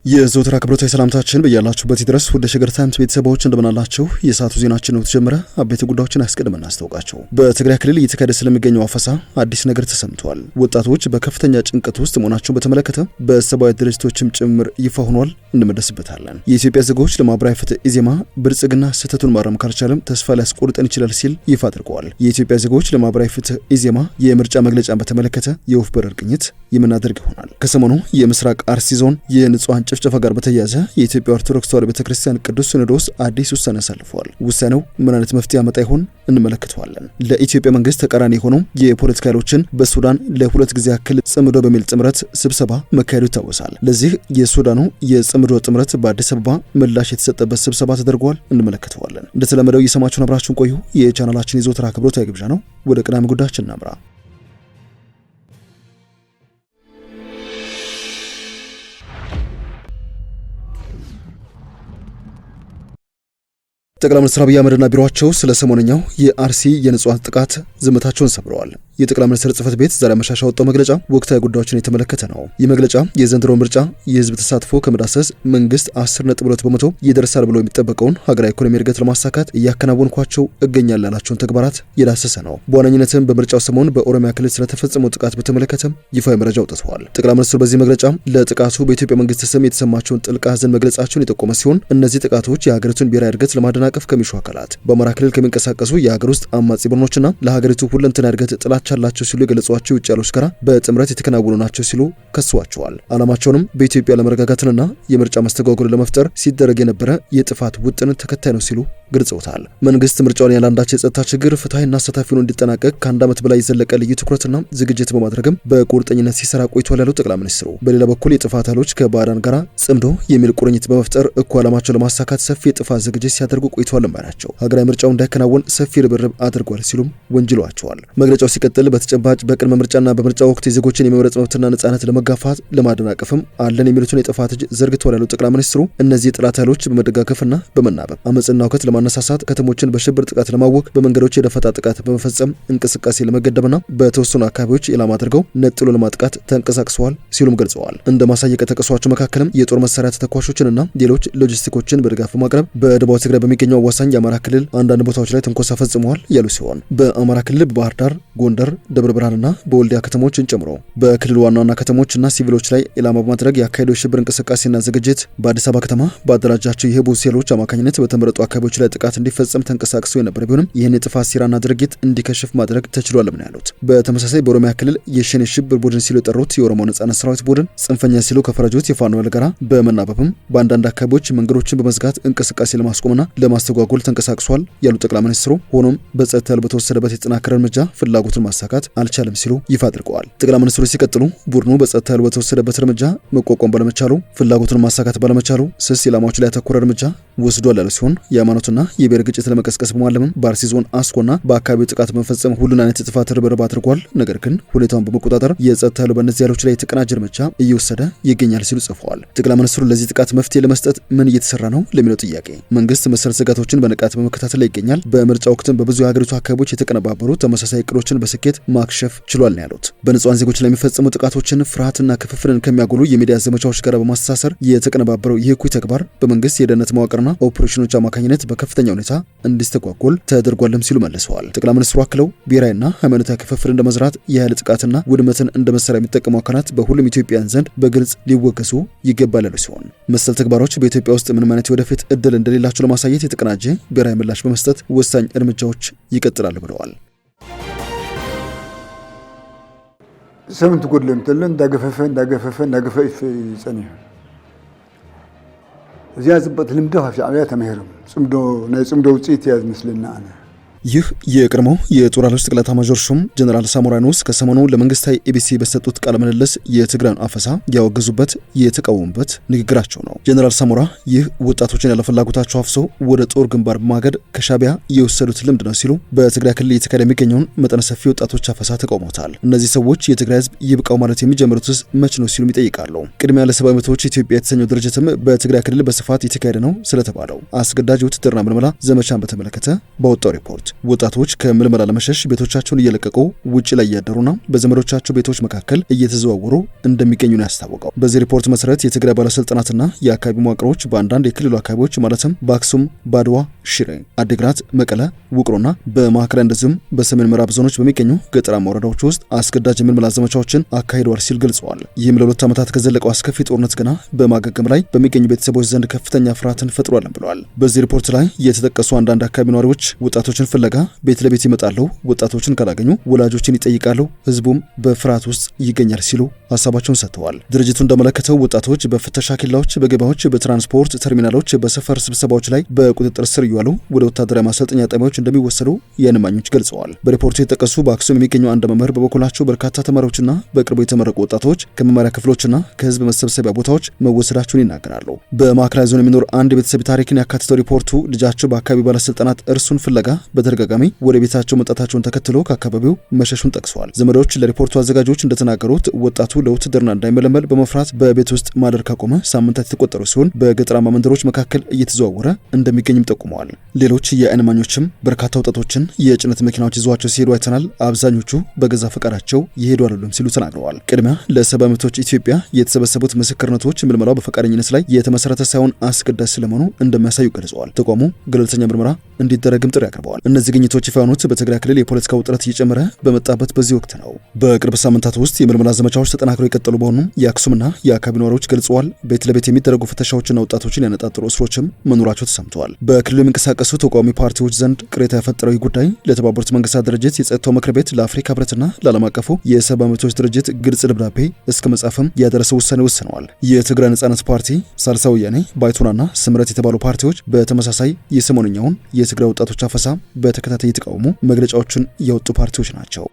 የዘወትር አክብሮታዊ ሰላምታችን በያላችሁበት ድረስ ወደ ሸገር ታይምስ ቤተሰቦች እንደምናላችሁ የሰዓቱ ዜናችን ነው ተጀመረ። አበይት ጉዳዮችን አስቀድመን እናስታውቃችሁ። በትግራይ ክልል እየተካሄደ ስለሚገኘው አፈሳ አዲስ ነገር ተሰምቷል። ወጣቶች በከፍተኛ ጭንቀት ውስጥ መሆናቸውን በተመለከተ በሰብአዊ ድርጅቶችም ጭምር ይፋ ሆኗል። እንመለስበታለን። የኢትዮጵያ ዜጎች ለማህበራዊ ፍትህ ኢዜማ ብልጽግና ስህተቱን ማረም ካልቻለም ተስፋ ሊያስቆርጠን ይችላል ሲል ይፋ አድርገዋል። የኢትዮጵያ ዜጎች ለማህበራዊ ፍትህ ኢዜማ የምርጫ መግለጫን በተመለከተ የወፍ በረር ቅኝት የምናደርግ ይሆናል። ከሰሞኑ የምስራቅ አርሲ ዞን የንጹሃን ጭፍጨፋ ጋር በተያያዘ የኢትዮጵያ ኦርቶዶክስ ተዋሕዶ ቤተክርስቲያን ቅዱስ ሲኖዶስ አዲስ ውሳኔ አሳልፈዋል። ውሳኔው ምን አይነት መፍትሄ ያመጣ ይሆን እንመለከተዋለን። ለኢትዮጵያ መንግስት ተቃራኒ የሆኑ የፖለቲካ ኃይሎችን በሱዳን ለሁለት ጊዜ ያክል ጽምዶ በሚል ጥምረት ስብሰባ መካሄዱ ይታወሳል። ለዚህ የሱዳኑ የጽምዶ ጥምረት በአዲስ አበባ ምላሽ የተሰጠበት ስብሰባ ተደርጓል። እንመለከተዋለን። እንደተለመደው እየሰማችሁን አብራችሁን ቆዩ። የቻናላችን የዘወትር አክብሮታዊ ግብዣ ነው። ወደ ቀዳሚ ጉዳያችን እናምራ። ጠቅላይ ሚኒስትር አብይ አህመድና ቢሮአቸው ስለ ሰሞነኛው የአርሲ የንጹሃን ጥቃት ዝምታቸውን ሰብረዋል። የጠቅላይ ሚኒስትር ጽህፈት ቤት ዛሬ አመሻሽ ያወጣው መግለጫ ወቅታዊ ጉዳዮችን የተመለከተ ነው። ይህ መግለጫ የዘንድሮ ምርጫ የህዝብ ተሳትፎ ከመዳሰስ መንግስት 10.2 በመቶ ይደርሳል ብሎ የሚጠበቀውን ሀገራዊ ኢኮኖሚ እድገት ለማሳካት እያከናወንኳቸው እገኛለሁ ያላቸውን ተግባራት የዳሰሰ ነው። በዋነኝነትም በምርጫው ሰሞን በኦሮሚያ ክልል ስለተፈጸመው ጥቃት በተመለከተ ይፋዊ መረጃ አውጥተዋል። ጠቅላይ ሚኒስትሩ በዚህ መግለጫ ለጥቃቱ በኢትዮጵያ መንግስት ስም የተሰማቸውን ጥልቅ ሐዘን መግለጻቸውን የጠቆመ ሲሆን እነዚህ ጥቃቶች የሀገሪቱን ብሔራዊ እድገት ለማደናቀፍ ከሚሹ አካላት በአማራ ክልል ከሚንቀሳቀሱ የሀገር ውስጥ አማጺ ቡድኖችና ለሀገሪቱ ሁለንተና እድገት ጥላቻ አላቸው ሲሉ የገለጿቸው ውጭ ያሉት ጋራ በጥምረት የተከናወኑ ናቸው ሲሉ ከሰዋቸዋል። ዓላማቸውንም በኢትዮጵያ ለመረጋጋትና የምርጫ መስተጓጎል ለመፍጠር ሲደረግ የነበረ የጥፋት ውጥን ተከታይ ነው ሲሉ ገልጸውታል። መንግስት ምርጫውን ያላንዳች የጸጥታ ችግር ፍትሐዊና አሳታፊ ሆኖ እንዲጠናቀቅ ከአንድ ዓመት በላይ የዘለቀ ልዩ ትኩረትና ዝግጅት በማድረግም በቁርጠኝነት ሲሰራ ቆይቷል ያሉት ጠቅላይ ሚኒስትሩ በሌላ በኩል የጥፋት ኃይሎች ከባዕዳን ጋራ ጽምዶ የሚል ቁርኝት በመፍጠር እኩል ዓላማቸው ለማሳካት ሰፊ የጥፋት ዝግጅት ሲያደርጉ ቆይቷል ናቸው። ሀገራዊ ምርጫው እንዳይከናወን ሰፊ ርብርብ አድርጓል ሲሉም ወንጅለዋቸዋል። መግለጫው ሲቀጥል በተጨባጭ በቅድመ ምርጫና በምርጫ ወቅት የዜጎችን የመምረጥ መብትና ነጻነት ለመጋፋት ለማደናቀፍም አለን የሚሉትን የጥፋት እጅ ዘርግተዋል ያሉት ጠቅላይ ሚኒስትሩ እነዚህ የጥላት ኃይሎች በመደጋገፍና በመናበብ አመጽና ሁከት ለማነሳሳት ከተሞችን በሽብር ጥቃት ለማወክ በመንገዶች የደፈጣ ጥቃት በመፈጸም እንቅስቃሴ ለመገደብና በተወሰኑ አካባቢዎች ኢላማ አድርገው ነጥሎ ለማጥቃት ተንቀሳቅሰዋል ሲሉም ገልጸዋል። እንደ ማሳያ ከጠቀሷቸው መካከልም የጦር መሳሪያ ተተኳሾችንና ሌሎች ሎጂስቲኮችን በድጋፍ በማቅረብ በደቡብ ትግራይ በሚገኘው አዋሳኝ የአማራ ክልል አንዳንድ ቦታዎች ላይ ትንኮሳ ፈጽመዋል ያሉ ሲሆን በአማራ ክልል በባህር ዳር፣ ጎንደር፣ ደብረ ብርሃንና በወልዲያ ከተሞችን ጨምሮ በክልሉ ዋና ዋና ከተሞችና ሲቪሎች ላይ ኢላማ በማድረግ ያካሄደው የሽብር እንቅስቃሴና ዝግጅት በአዲስ አበባ ከተማ ባደራጃቸው የህቡ ሴሎች አማካኝነት በተመረጡ አካባቢዎች ላይ ጥቃት እንዲፈጸም ተንቀሳቅሰው የነበረ ቢሆንም ይህን የጥፋት ሴራና ድርጊት እንዲከሽፍ ማድረግ ተችሏል ነው ያሉት። በተመሳሳይ በኦሮሚያ ክልል የሸኔ ሽብር ቡድን ሲሉ የጠሩት የኦሮሞ ነጻነት ሰራዊት ቡድን ጽንፈኛ ሲሉ ከፈረጁት የፋኖ ኃይል ጋራ በመናበብም በአንዳንድ አካባቢዎች መንገዶችን በመዝጋት እንቅስቃሴ ለማስቆምና ለማስተጓጎል ተንቀሳቅሷል ያሉ ጠቅላይ ሚኒስትሩ ሆኖም በጸጥታ ኃይል በተወሰደበት የተጠናከረ እርምጃ ፍላጎቱን ማሳካት አልቻለም ሲሉ ይፋ አድርገዋል። ጠቅላይ ሚኒስትሩ ሲቀጥሉ ቡድኑ በጸጥታ ኃይል በተወሰደበት እርምጃ መቋቋም ባለመቻሉ ፍላጎቱን ማሳካት ባለመቻሉ ስስ ኢላማዎች ላይ ያተኮረ እርምጃ ወስዷል ያሉ ሲሆን የሃይማኖትና የብሔር ግጭት ለመቀስቀስ በማለምም በአርሲ ዞን አስኮና በአካባቢው ጥቃት በመፈጸም ሁሉን አይነት የጥፋት ርብርብ አድርጓል። ነገር ግን ሁኔታውን በመቆጣጠር የጸጥታ ኃይሉ በእነዚህ ኃይሎች ላይ የተቀናጀ እርምጃ እየወሰደ ይገኛል ሲሉ ጽፈዋል። ጠቅላይ ሚኒስትሩ ለዚህ ጥቃት መፍትሄ ለመስጠት ምን እየተሰራ ነው ለሚለው ጥያቄ መንግስት መሰል ስጋቶችን በንቃት በመከታተል ላይ ይገኛል። በምርጫ ወቅትም በብዙ የሀገሪቱ አካባቢዎች የተቀነባበሩ ተመሳሳይ እቅዶችን በስኬት ማክሸፍ ችሏል ነው ያሉት። በንጹሃን ዜጎች ላይ የሚፈጸሙ ጥቃቶችን ፍርሃትና ክፍፍልን ከሚያጎሉ የሚዲያ ዘመቻዎች ጋር በማስተሳሰር የተቀነባበረው ይህ እኩይ ተግባር በመንግስት የደህንነት መዋቅርና ኦፕሬሽኖች አማካኝነት በከፍተኛ ሁኔታ እንዲስተጓጎል ተደርጓልም ሲሉ መልሰዋል። ጠቅላይ ሚኒስትሩ አክለው ብሔራዊና ሃይማኖታዊ ክፍፍል እንደመዝራት የኃይል ጥቃትና ውድመትን እንደ መሳሪያ የሚጠቀሙ አካላት በሁሉም ኢትዮጵያውያን ዘንድ በግልጽ ሊወገዙ ይገባል ያሉ ሲሆን መሰል ተግባሮች በኢትዮጵያ ውስጥ ምንም አይነት ወደፊት እድል እንደሌላቸው ለማሳየት የተቀናጀ ብሔራዊ ምላሽ በመስጠት ወሳኝ እርምጃዎች ይቀጥላሉ ብለዋል። ሰምት ጎድለም ተለን እንዳገፈፈ ይጸንህ እዚያ ዝበት ልምዶ ሻዕቢያ ተመሄሮም ጽምዶ ናይ ጽምዶ ውጽኢት ያዝ መስልና አነ ይህ የቀድሞው የጦር ኃይሎች ጠቅላይ ኤታማዦር ሹም ጀነራል ሳሞራ የኑስ ከሰሞኑ ለመንግስታዊ ኤቢሲ በሰጡት ቃለ ምልልስ የትግራይን አፈሳ ያወገዙበት የተቃወሙበት ንግግራቸው ነው። ጀነራል ሳሞራ ይህ ወጣቶችን ያለ ፍላጎታቸው አፍሰው ወደ ጦር ግንባር በማገድ ከሻዕቢያ የወሰዱት ልምድ ነው ሲሉ በትግራይ ክልል እየተካሄደ የሚገኘውን መጠነ ሰፊ ወጣቶች አፈሳ ተቃውሞታል። እነዚህ ሰዎች የትግራይ ህዝብ ይብቃው ማለት የሚጀምሩትስ መች ነው ሲሉም ይጠይቃሉ። ቅድሚያ ለሰብአዊ መብቶች ኢትዮጵያ የተሰኘው ድርጅትም በትግራይ ክልል በስፋት የተካሄደ ነው ስለተባለው አስገዳጅ ውትድርና ምልመላ ዘመቻን በተመለከተ ባወጣው ሪፖርት ወጣቶች ከምልመላ ለመሸሽ ቤቶቻቸውን እየለቀቁ ውጭ ላይ እያደሩና በዘመዶቻቸው ቤቶች መካከል እየተዘዋወሩ እንደሚገኙ ነው ያስታወቀው። በዚህ ሪፖርት መሰረት የትግራይ ባለስልጣናትና የአካባቢ መዋቅሮች በአንዳንድ የክልሉ አካባቢዎች ማለትም በአክሱም፣ ባድዋ፣ ሽሬ፣ አዲግራት፣ መቀለ፣ ውቅሮና በማዕከላዊ እንደዚሁም በሰሜን ምዕራብ ዞኖች በሚገኙ ገጠራማ ወረዳዎች ውስጥ አስገዳጅ የምልመላ ዘመቻዎችን አካሂደዋል ሲል ገልጸዋል። ይህም ለ2 ዓመታት ከዘለቀው አስከፊ ጦርነት ገና በማገገም ላይ በሚገኙ ቤተሰቦች ዘንድ ከፍተኛ ፍርሃትን ፈጥሯል ብለዋል። በዚህ ሪፖርት ላይ የተጠቀሱ አንዳንድ አካባቢ ነዋሪዎች ወጣቶችን ፍለጋ ቤት ለቤት ይመጣሉ፣ ወጣቶችን ካላገኙ ወላጆችን ይጠይቃሉ፣ ህዝቡም በፍርሃት ውስጥ ይገኛል ሲሉ ሀሳባቸውን ሰጥተዋል። ድርጅቱ እንደመለከተው ወጣቶች በፍተሻ ኬላዎች፣ በገበያዎች፣ በትራንስፖርት ተርሚናሎች፣ በሰፈር ስብሰባዎች ላይ በቁጥጥር ስር እየዋሉ ወደ ወታደራዊ ማሰልጠኛ ጣቢያዎች እንደሚወሰዱ የዓይን እማኞች ገልጸዋል። በሪፖርቱ የተጠቀሱ በአክሱም የሚገኙ አንድ መምህር በበኩላቸው በርካታ ተማሪዎችና በቅርቡ የተመረቁ ወጣቶች ከመማሪያ ክፍሎችና ከህዝብ መሰብሰቢያ ቦታዎች መወሰዳቸውን ይናገራሉ። በማዕከላዊ ዞን የሚኖር አንድ ቤተሰብ ታሪክን ያካተተው ሪፖርቱ ልጃቸው በአካባቢው ባለስልጣናት እርሱን ፍለጋ በተደጋጋሚ ወደ ቤታቸው መጣታቸውን ተከትሎ ከአካባቢው መሸሹን ጠቅሰዋል። ዘመዶች ለሪፖርቱ አዘጋጆች እንደተናገሩት ወጣቱ ለውትድርና እንዳይመለመል በመፍራት በቤት ውስጥ ማደር ካቆመ ሳምንታት የተቆጠሩ ሲሆን በገጠራማ መንደሮች መካከል እየተዘዋወረ እንደሚገኝም ጠቁመዋል። ሌሎች የዓይን እማኞችም በርካታ ወጣቶችን የጭነት መኪናዎች ይዘዋቸው ሲሄዱ አይተናል፣ አብዛኞቹ በገዛ ፈቃዳቸው ይሄዱ አይደሉም ሲሉ ተናግረዋል። ቅድሚያ ለሰብአዊ መብቶች ኢትዮጵያ የተሰበሰቡት ምስክርነቶች ምልመላው በፈቃደኝነት ላይ የተመሰረተ ሳይሆን አስገዳጅ ስለመሆኑ እንደሚያሳዩ ገልጸዋል። ተቋሙ ገለልተኛ ምርመራ እንዲደረግም ጥሪ አቅርበዋል። እነዚህ ግኝቶች ይፋ የሆኑት በትግራይ ክልል የፖለቲካ ውጥረት እየጨመረ በመጣበት በዚህ ወቅት ነው። በቅርብ ሳምንታት ውስጥ የምልመላ ዘመቻዎች ተጠናክረው የቀጠሉ መሆኑን የአክሱምና የአካባቢ ነዋሪዎች ገልጸዋል። ቤት ለቤት የሚደረጉ ፍተሻዎችና ወጣቶችን ያነጣጠሩ እስሮችም መኖራቸው ተሰምተዋል። በክልሉ የሚንቀሳቀሱ ተቃዋሚ ፓርቲዎች ዘንድ ቅሬታ የፈጠረው ጉዳይ ለተባበሩት መንግስታት ድርጅት የጸጥታው ምክር ቤት፣ ለአፍሪካ ህብረትና ለዓለም አቀፉ የሰብአዊ መብቶች ድርጅት ግልጽ ደብዳቤ እስከ መጻፍም ያደረሰው ውሳኔ ወስነዋል። የትግራይ ነጻነት ፓርቲ፣ ሳልሳይ ወያኔ፣ ባይቶናና ስምረት የተባሉ ፓርቲዎች በተመሳሳይ የሰሞንኛውን የትግራይ ወጣቶች አፈሳ በተከታታይ የተቃውሙ መግለጫዎችን ያወጡ ፓርቲዎች ናቸው።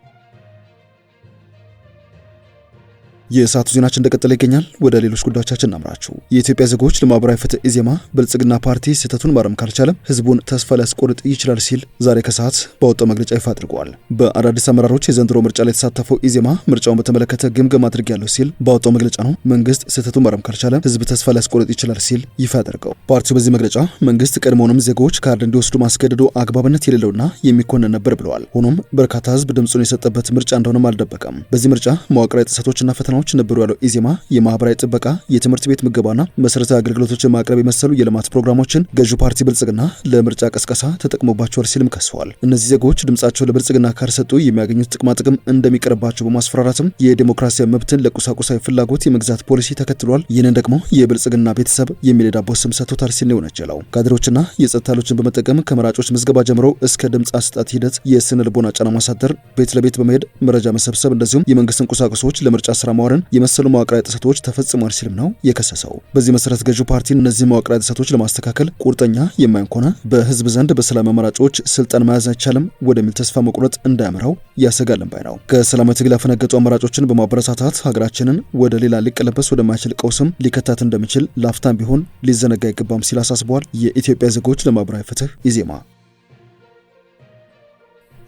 የሰዓቱ ዜናችን እንደቀጠለ ይገኛል። ወደ ሌሎች ጉዳዮቻችን እናምራችሁ። የኢትዮጵያ ዜጎች ለማህበራዊ ፍትህ ኢዜማ ብልጽግና ፓርቲ ስህተቱን ማረም ካልቻለም ህዝቡን ተስፋ ሊያስቆርጥ ይችላል ሲል ዛሬ ከሰዓት ባወጣው መግለጫ ይፋ አድርገዋል። በአዳዲስ አመራሮች የዘንድሮ ምርጫ ላይ የተሳተፈው ኢዜማ ምርጫውን በተመለከተ ግምገማ አድርጌያለሁ ሲል ባወጣው መግለጫ ነው መንግስት ስህተቱን ማረም ካልቻለም ህዝብ ተስፋ ሊያስቆርጥ ይችላል ሲል ይፋ አድርገው። ፓርቲው በዚህ መግለጫ መንግስት ቀድሞውንም ዜጎች ካርድ እንዲወስዱ ማስገደዱ አግባብነት የሌለውና የሚኮነን ነበር ብለዋል። ሆኖም በርካታ ህዝብ ድምጹን የሰጠበት ምርጫ እንደሆነም አልደበቀም። በዚህ ምርጫ መዋቅራዊ ጥሰቶችና ፈተናዎች ነበሩ ያለው ኢዜማ የማህበራዊ ጥበቃ፣ የትምህርት ቤት ምገባና መሰረታዊ አገልግሎቶችን ማቅረብ የመሰሉ የልማት ፕሮግራሞችን ገዢው ፓርቲ ብልጽግና ለምርጫ ቀስቀሳ ተጠቅሞባቸዋል ሲልም ከሰዋል። እነዚህ ዜጎች ድምጻቸው ለብልጽግና ካልሰጡ የሚያገኙት ጥቅማ ጥቅም እንደሚቀርባቸው በማስፈራራትም የዲሞክራሲያዊ መብትን ለቁሳቁሳዊ ፍላጎት የመግዛት ፖሊሲ ተከትሏል። ይህንን ደግሞ የብልጽግና ቤተሰብ የሚል የዳቦ ስም ሰጥቶታል ሲል ነው የወነጀለው። ካድሬዎችና የጸጥታ ኃይሎችን በመጠቀም ከመራጮች ምዝገባ ጀምሮ እስከ ድምጽ አሰጣጥ ሂደት የስነ ልቦና ጫና ማሳደር፣ ቤት ለቤት በመሄድ መረጃ መሰብሰብ እንደዚሁም የመንግስትን ቁሳቁሶች ለምርጫ ስራ ማዋልን የመሰሉ መዋቅራዊ ጥሰቶች ተፈጽሟል ሲልም ነው የከሰሰው። በዚህ መሰረት ገዢው ፓርቲ እነዚህ መዋቅራዊ ጥሰቶች ለማስተካከል ቁርጠኛ የማይሆን ከሆነ በህዝብ ዘንድ በሰላም አማራጮች ስልጣን መያዝ አይቻልም ወደሚል ተስፋ መቁረጥ እንዳያምራው ያሰጋልን ባይ ነው። ከሰላማዊ ትግል ያፈነገጡ አማራጮችን በማበረታታት ሀገራችንን ወደ ሌላ ሊቀለበስ ወደማይችል ቀውስም ሊከታት እንደሚችል ላፍታም ቢሆን ሊዘነጋ አይገባም ሲል አሳስበዋል። የኢትዮጵያ ዜጎች ለማህበራዊ ፍትህ ኢዜማ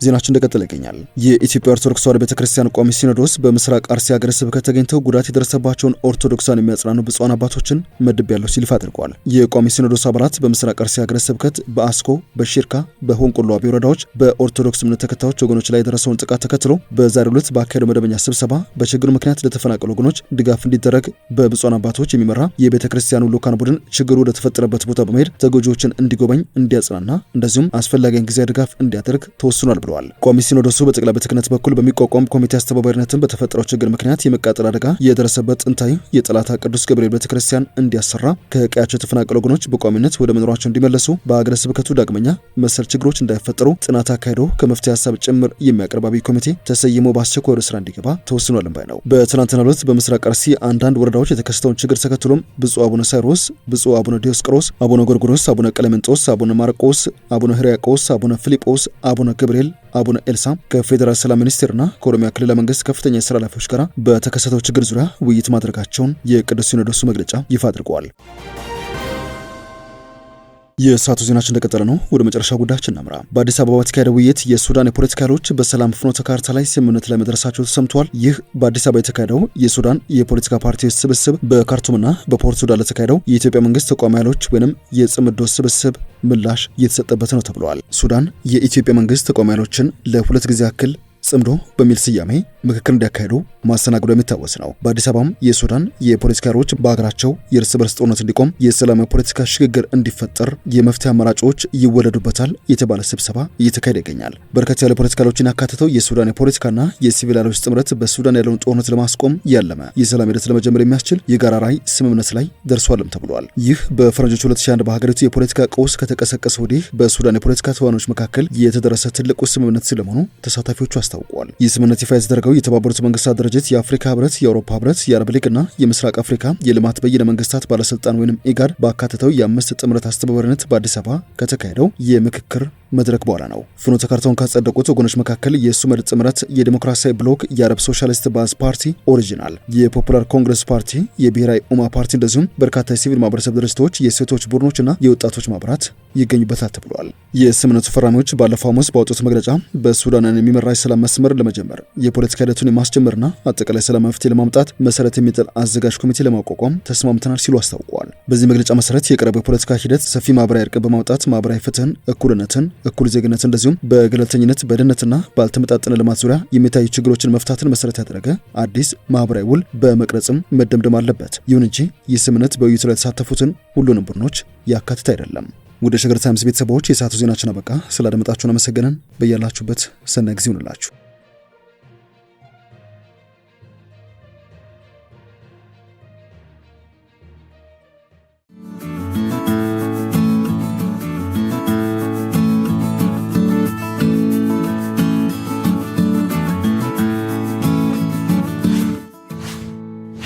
ዜናችን እንደቀጠለ ይገኛል። የኢትዮጵያ ኦርቶዶክስ ተዋሕዶ ቤተክርስቲያን ቋሚ ሲኖዶስ በምስራቅ አርሲ ሀገረ ስብከት ተገኝተው ጉዳት የደረሰባቸውን ኦርቶዶክሳን የሚያጽናኑ ብፁዓን አባቶችን መድቤያለሁ ሲል ይፋ አድርጓል። የቋሚ ሲኖዶስ አባላት በምስራቅ አርሲ ሀገረ ስብከት በአስኮ፣ በሺርካ፣ በሆንቆሎ አቢ ወረዳዎች በኦርቶዶክስ እምነት ተከታዮች ወገኖች ላይ የደረሰውን ጥቃት ተከትሎ በዛሬው ዕለት ባካሄደው መደበኛ ስብሰባ በችግሩ ምክንያት ለተፈናቀሉ ወገኖች ድጋፍ እንዲደረግ በብፁዓን አባቶች የሚመራ የቤተክርስቲያኑ ልዑካን ቡድን ችግሩ ወደተፈጠረበት ቦታ በመሄድ ተጎጂዎችን እንዲጎበኝ፣ እንዲያጽናና እንደዚሁም አስፈላጊውን ጊዜያዊ ድጋፍ እንዲያደርግ ተወስኗል ብለዋል። ቋሚ ሲኖዶሱ በጠቅላይ ቤተ ክህነት በኩል በሚቋቋም ኮሚቴ አስተባባሪነትን በተፈጠረው ችግር ምክንያት የመቃጠል አደጋ የደረሰበት ጥንታዊ የጠላታ ቅዱስ ገብርኤል ቤተክርስቲያን እንዲያሰራ፣ ከቀያቸው የተፈናቀሉ ወገኖች በቋሚነት ወደ መኖራቸው እንዲመለሱ፣ በሀገረ ስብከቱ ዳግመኛ መሰል ችግሮች እንዳይፈጠሩ ጥናት አካሂዶ ከመፍትሄ ሀሳብ ጭምር የሚያቀርብ አብይ ኮሚቴ ተሰይሞ በአስቸኳይ ወደ ስራ እንዲገባ ተወስኗል ባይ ነው። በትናንትናው ዕለት በምስራቅ አርሲ አንዳንድ ወረዳዎች የተከሰተውን ችግር ተከትሎም ብፁዕ አቡነ ሳይሮስ፣ ብፁዕ አቡነ ዲዮስቆሮስ፣ አቡነ ጎርጎሮስ፣ አቡነ ቀለሜንጦስ፣ አቡነ ማርቆስ፣ አቡነ ሕርያቆስ፣ አቡነ ፊልጶስ፣ አቡነ ገብርኤል፣ አቡነ ኤልሳ ከፌዴራል ሰላም ሚኒስቴርና ከኦሮሚያ ክልል መንግስት ከፍተኛ የስራ ኃላፊዎች ጋር በተከሰተው ችግር ዙሪያ ውይይት ማድረጋቸውን የቅዱስ ሲኖዶሱ መግለጫ ይፋ አድርገዋል። የሰዓቱ ዜናችን እንደቀጠለ ነው። ወደ መጨረሻ ጉዳያችን እናምራ። በአዲስ አበባ የተካሄደው ውይይት የሱዳን የፖለቲካ ኃይሎች በሰላም ፍኖተ ካርታ ላይ ስምምነት ላይ መድረሳቸው ተሰምቷል። ይህ በአዲስ አበባ የተካሄደው የሱዳን የፖለቲካ ፓርቲዎች ስብስብ በካርቱምና በፖርት ሱዳን ለተካሄደው የኢትዮጵያ መንግስት ተቋሚ ኃይሎች ወይንም የጽምዶ ስብስብ ምላሽ እየተሰጠበት ነው ተብሏል። ሱዳን የኢትዮጵያ መንግስት ተቋሚ ኃይሎችን ለሁለት ጊዜ ያክል ጽምዶ በሚል ስያሜ ምክክር እንዲያካሄዱ ማስተናገዱ የሚታወስ ነው። በአዲስ አበባም የሱዳን የፖለቲካ ኃይሎች በሀገራቸው የእርስ በርስ ጦርነት እንዲቆም የሰላማዊ ፖለቲካ ሽግግር እንዲፈጠር የመፍትሄ አማራጮች ይወለዱበታል የተባለ ስብሰባ እየተካሄደ ይገኛል። በርከት ያለ ፖለቲካ ኃይሎችን ያካተተው የሱዳን የፖለቲካና የሲቪል ኃይሎች ጥምረት በሱዳን ያለውን ጦርነት ለማስቆም ያለመ የሰላም ሂደት ለመጀመር የሚያስችል የጋራ ራዕይ ስምምነት ላይ ደርሷልም ተብሏል። ይህ በፈረንጆቹ 2001 በሀገሪቱ የፖለቲካ ቀውስ ከተቀሰቀሰ ወዲህ በሱዳን የፖለቲካ ተዋናዮች መካከል የተደረሰ ትልቁ ስምምነት ስለመሆኑ ተሳታፊዎቹ አስታውቀዋል። ይህ ስምምነት ይፋ የተደረገው የተባበሩት መንግስታት ድርጅት፣ የአፍሪካ ህብረት፣ የአውሮፓ ህብረት፣ የአረብ ሊግና የምስራቅ አፍሪካ የልማት በይነ መንግስታት ባለስልጣን ወይም ኢጋድ ባካተተው የአምስት ጥምረት አስተባባሪነት በአዲስ አበባ ከተካሄደው የምክክር መድረክ በኋላ ነው። ፍኖተ ካርታውን ካጸደቁት ወገኖች መካከል የሱመድ ጥምረት፣ የዲሞክራሲያዊ ብሎክ፣ የአረብ ሶሻሊስት ባዝ ፓርቲ ኦሪጂናል፣ የፖፑላር ኮንግረስ ፓርቲ፣ የብሔራዊ ኡማ ፓርቲ እንደዚሁም በርካታ የሲቪል ማህበረሰብ ድርጅቶች፣ የሴቶች ቡድኖችና የወጣቶች ማህበራት ይገኙበታል ተብሏል። የስምምነቱ ፈራሚዎች ባለፈው ሐሙስ ባወጡት መግለጫ በሱዳን የሚመራ የሰላም መስመር ለመጀመር የፖለቲካ ሂደቱን የማስጀመርና አጠቃላይ ሰላም መፍትሄ ለማምጣት መሰረት የሚጥል አዘጋጅ ኮሚቴ ለማቋቋም ተስማምተናል ሲሉ አስታውቀዋል። በዚህ መግለጫ መሰረት የቀረበው የፖለቲካ ሂደት ሰፊ ማህበራዊ እርቅ በማውጣት ማህበራዊ ፍትህን፣ እኩልነትን፣ እኩል ዜግነት እንደዚሁም በገለልተኝነት በደህንነትና ባልተመጣጠነ ልማት ዙሪያ የሚታዩ ችግሮችን መፍታትን መሰረት ያደረገ አዲስ ማህበራዊ ውል በመቅረጽም መደምደም አለበት። ይሁን እንጂ ይህ ስምምነት በውይይቱ ላይ የተሳተፉትን ሁሉንም ቡድኖች ያካትት አይደለም። ወደ ሸገር ታይምስ ቤተሰቦች የሰዓቱ ዜናችን አበቃ። ስላደመጣችሁን አመሰግነን። በያላችሁበት ሰናይ ጊዜ ይሁንላችሁ።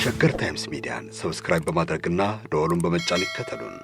ሸገር ታይምስ ሚዲያን ሰብስክራይብ በማድረግና ደወሉን በመጫን ይከተሉን።